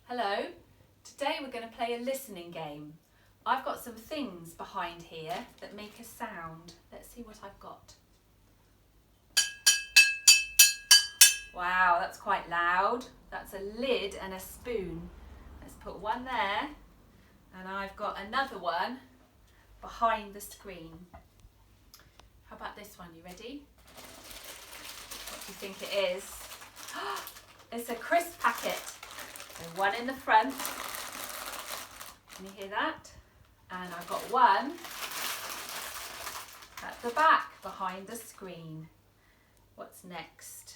Hello, today we're going to play a listening game. I've got some things behind here that make a sound. Let's see what I've got. Wow, that's quite loud. That's a lid and a spoon. Let's put one there, and I've got another one behind the screen. How about this one? You ready? What do you think it is? It's a crisp packet. So one in the front. Can you hear that? And I've got one at the back behind the screen. What's next?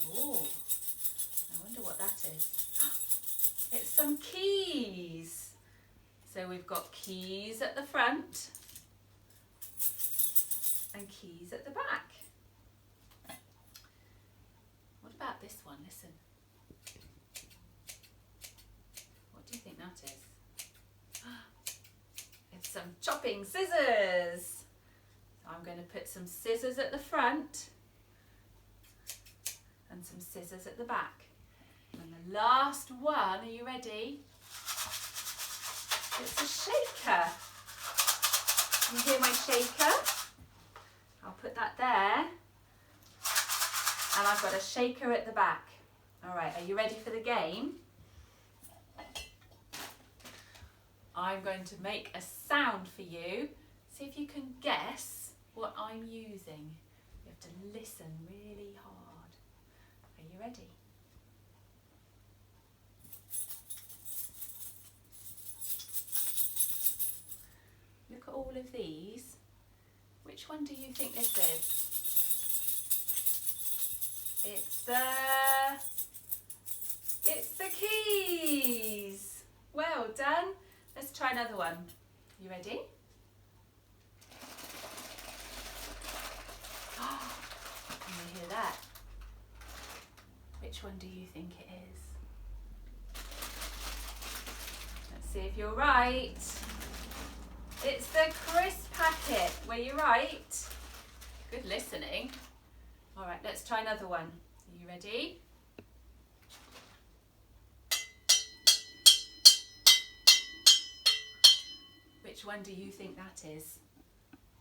Oh, I wonder what that is. It's some keys. So we've got keys at the front and keys at the back. What about this one? Listen. What do you think that is? It's some chopping scissors. So I'm going to put some scissors at the front and some scissors at the back. And the last one, are you ready? It's a shaker. Can you hear my shaker? I'll put that there. And I've got a shaker at the back. All right, are you ready for the game? I'm going to make a sound for you. See if you can guess what I'm using. You have to listen really hard. Are you ready? Look at all of these. Which one do you think this is? It's the keys. Well done. Let's try another one. You ready? Can you hear that? Which one do you think it is? Let's see if you're right. It's the crisp packet. Were you right? Good listening. All right, let's try another one. Are you ready? Which one do you think that is?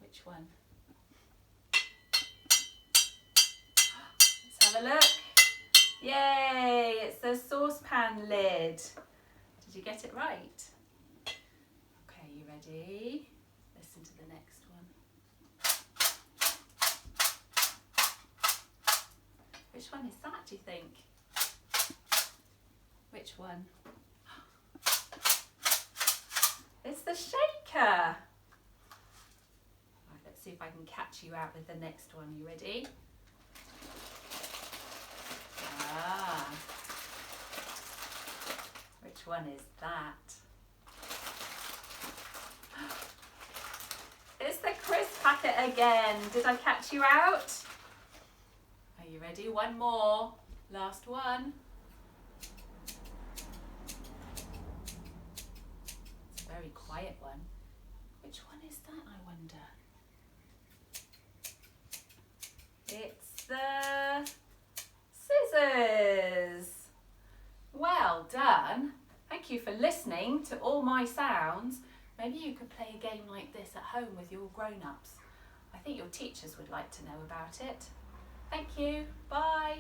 Which one? Let's have a look. Yay, it's the saucepan lid. Did you get it right? Okay, you ready? Listen to the next one. Which one is that, do you think? Which one? It's the shaker. Right, let's see if I can catch you out with the next one. You ready? Which one is that? It's the crisp packet again. Did I catch you out? Are you ready? One more. Last one. It's a very quiet one. Which one is that, I wonder? It's the scissors. Well done. Thank you for listening to all my sounds. Maybe you could play a game like this at home with your grown-ups. I think your teachers would like to know about it. Thank you. Bye.